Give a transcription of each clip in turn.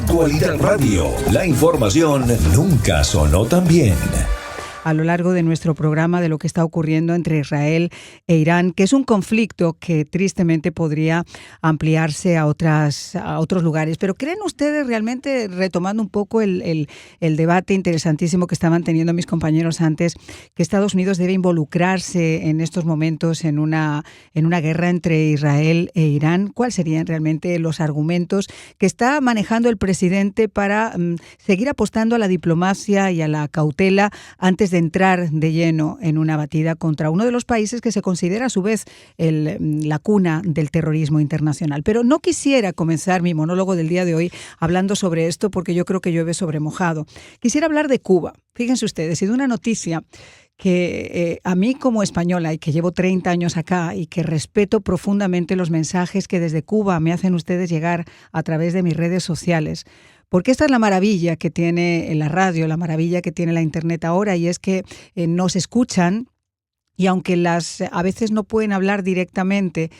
Actualidad Radio. La información nunca sonó tan bien. A lo largo de nuestro programa de lo que está ocurriendo entre Israel e Irán, que es un conflicto que tristemente podría ampliarse a otros lugares. Pero ¿creen ustedes realmente, retomando un poco el debate interesantísimo que estaban teniendo mis compañeros antes, que Estados Unidos debe involucrarse en estos momentos en una guerra entre Israel e Irán? ¿Cuáles serían realmente los argumentos que está manejando el presidente para seguir apostando a la diplomacia y a la cautela antes de entrar de lleno en una batida contra uno de los países que se considera a su vez la cuna del terrorismo internacional? Pero no quisiera comenzar mi monólogo del día de hoy hablando sobre esto porque yo creo que llueve sobre mojado. Quisiera hablar de Cuba. Fíjense ustedes, y de una noticia que a mí como española y que llevo 30 años acá y que respeto profundamente los mensajes que desde Cuba me hacen ustedes llegar a través de mis redes sociales. Porque esta es la maravilla que tiene la radio, la maravilla que tiene la internet ahora, y es que nos escuchan y aunque a veces no pueden hablar directamente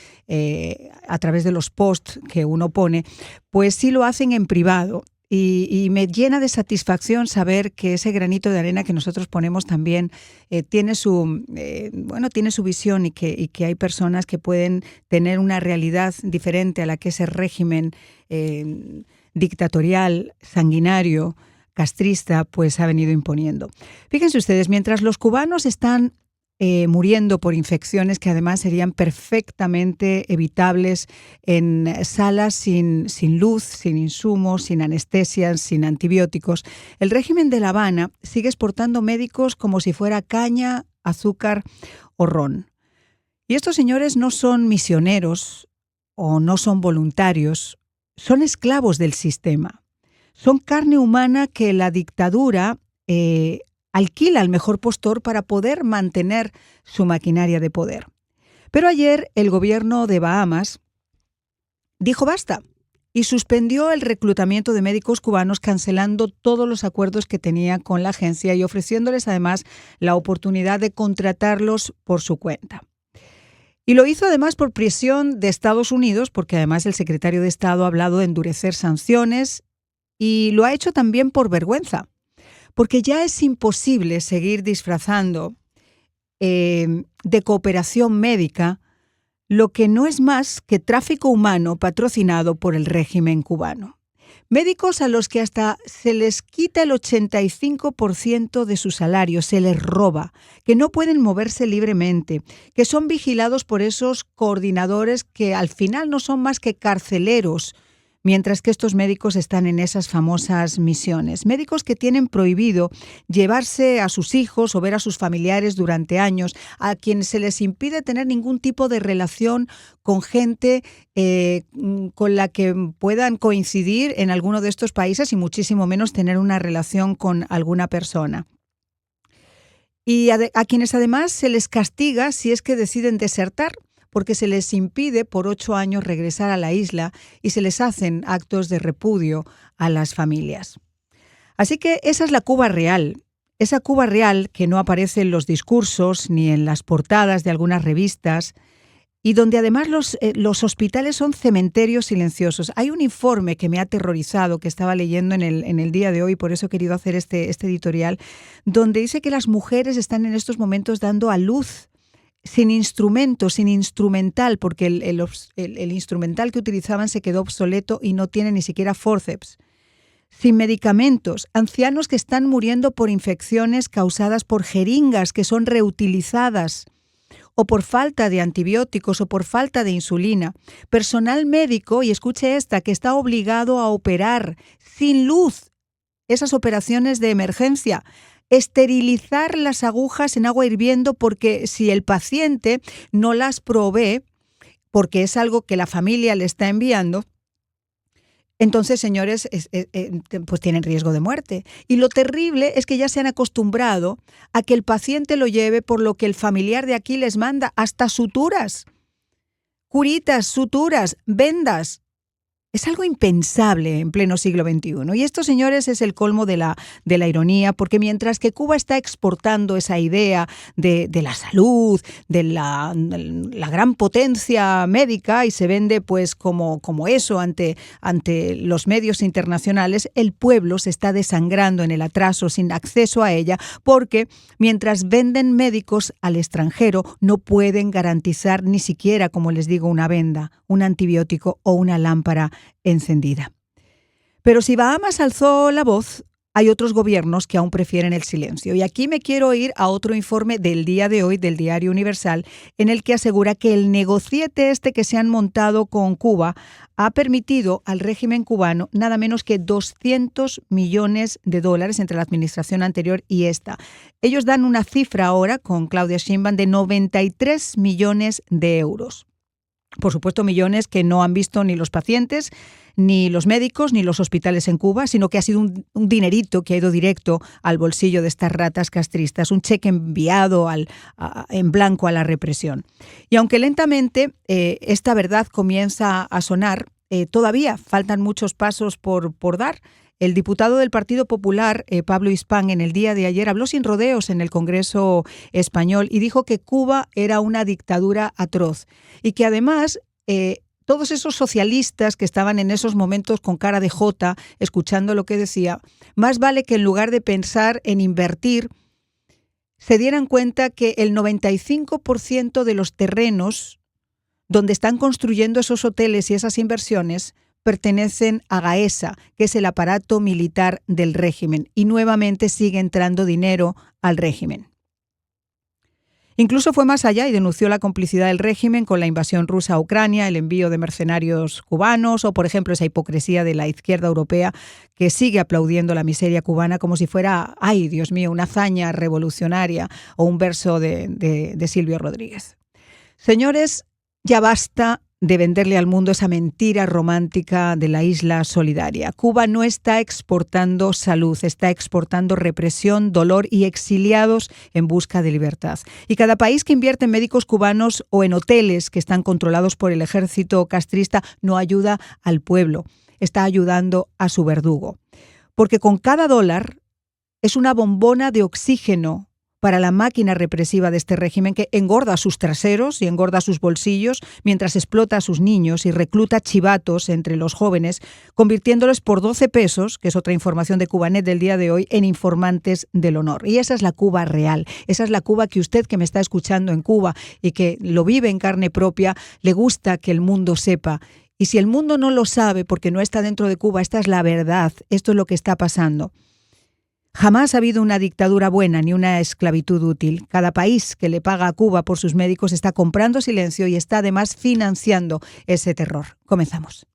a través de los posts que uno pone, pues sí lo hacen en privado. Y me llena de satisfacción saber que ese granito de arena que nosotros ponemos también tiene su visión y que hay personas que pueden tener una realidad diferente a la que ese régimen dictatorial, sanguinario, castrista, pues ha venido imponiendo. Fíjense ustedes, mientras los cubanos están muriendo por infecciones que además serían perfectamente evitables en salas sin luz, sin insumos, sin anestesias, sin antibióticos, el régimen de La Habana sigue exportando médicos como si fuera caña, azúcar o ron. Y estos señores no son misioneros o no son voluntarios, son esclavos del sistema. Son carne humana que la dictadura alquila al mejor postor para poder mantener su maquinaria de poder. Pero ayer el gobierno de Bahamas dijo basta y suspendió el reclutamiento de médicos cubanos, cancelando todos los acuerdos que tenía con la agencia y ofreciéndoles además la oportunidad de contratarlos por su cuenta. Y lo hizo además por presión de Estados Unidos, porque además el secretario de Estado ha hablado de endurecer sanciones y lo ha hecho también por vergüenza, porque ya es imposible seguir disfrazando de cooperación médica lo que no es más que tráfico humano patrocinado por el régimen cubano. Médicos a los que hasta se les quita el 85% de su salario, se les roba, que no pueden moverse libremente, que son vigilados por esos coordinadores que al final no son más que carceleros, mientras que estos médicos están en esas famosas misiones. Médicos que tienen prohibido llevarse a sus hijos o ver a sus familiares durante años, a quienes se les impide tener ningún tipo de relación con gente con la que puedan coincidir en alguno de estos países y muchísimo menos tener una relación con alguna persona. Y a quienes además se les castiga si es que deciden desertar, porque se les impide por 8 años regresar a la isla y se les hacen actos de repudio a las familias. Así que esa es la Cuba real, esa Cuba real que no aparece en los discursos ni en las portadas de algunas revistas y donde además los hospitales son cementerios silenciosos. Hay un informe que me ha aterrorizado, que estaba leyendo en el día de hoy, por eso he querido hacer este editorial, donde dice que las mujeres están en estos momentos dando a luz sin instrumento, sin instrumental, porque el instrumental que utilizaban se quedó obsoleto y no tiene ni siquiera forceps. Sin medicamentos, ancianos que están muriendo por infecciones causadas por jeringas que son reutilizadas, o por falta de antibióticos o por falta de insulina. Personal médico, y escuche esta, que está obligado a operar sin luz esas operaciones de emergencia. Esterilizar las agujas en agua hirviendo porque si el paciente no las provee, porque es algo que la familia le está enviando, entonces, señores, pues tienen riesgo de muerte. Y lo terrible es que ya se han acostumbrado a que el paciente lo lleve por lo que el familiar de aquí les manda, hasta suturas, curitas, suturas, vendas. Es algo impensable en pleno siglo XXI. Y esto, señores, es el colmo de la ironía, porque mientras que Cuba está exportando esa idea de la salud, de la gran potencia médica, y se vende pues como eso ante los medios internacionales, el pueblo se está desangrando en el atraso sin acceso a ella, porque mientras venden médicos al extranjero, no pueden garantizar ni siquiera, como les digo, una venda, un antibiótico o una lámpara encendida. Pero si Bahamas alzó la voz, hay otros gobiernos que aún prefieren el silencio. Y aquí me quiero ir a otro informe del día de hoy del Diario Universal, en el que asegura que el negociete que se han montado con Cuba ha permitido al régimen cubano nada menos que $200 millones entre la administración anterior y esta. Ellos dan una cifra ahora, con Claudia Sheinbaum, de 93 millones de euros. Por supuesto, millones que no han visto ni los pacientes, ni los médicos, ni los hospitales en Cuba, sino que ha sido un dinerito que ha ido directo al bolsillo de estas ratas castristas, un cheque enviado en blanco a la represión. Y aunque lentamente esta verdad comienza a sonar, todavía faltan muchos pasos por dar. El diputado del Partido Popular, Pablo Hispán, en el día de ayer habló sin rodeos en el Congreso español y dijo que Cuba era una dictadura atroz y que además todos esos socialistas que estaban en esos momentos con cara de jota escuchando lo que decía, más vale que en lugar de pensar en invertir, se dieran cuenta que el 95% de los terrenos donde están construyendo esos hoteles y esas inversiones pertenecen a Gaesa, que es el aparato militar del régimen, y nuevamente sigue entrando dinero al régimen. Incluso fue más allá y denunció la complicidad del régimen con la invasión rusa a Ucrania, el envío de mercenarios cubanos o, por ejemplo, esa hipocresía de la izquierda europea que sigue aplaudiendo la miseria cubana como si fuera, ay, Dios mío, una hazaña revolucionaria o un verso de Silvio Rodríguez. Señores, ya basta de venderle al mundo esa mentira romántica de la isla solidaria. Cuba no está exportando salud, está exportando represión, dolor y exiliados en busca de libertad. Y cada país que invierte en médicos cubanos o en hoteles que están controlados por el ejército castrista no ayuda al pueblo, está ayudando a su verdugo. Porque con cada dólar es una bombona de oxígeno para la máquina represiva de este régimen que engorda sus traseros y engorda sus bolsillos mientras explota a sus niños y recluta chivatos entre los jóvenes, convirtiéndolos por 12 pesos, que es otra información de Cubanet del día de hoy, en informantes del honor. Y esa es la Cuba real, esa es la Cuba que usted que me está escuchando en Cuba y que lo vive en carne propia, le gusta que el mundo sepa. Y si el mundo no lo sabe porque no está dentro de Cuba, esta es la verdad, esto es lo que está pasando. Jamás ha habido una dictadura buena ni una esclavitud útil. Cada país que le paga a Cuba por sus médicos está comprando silencio y está además financiando ese terror. Comenzamos.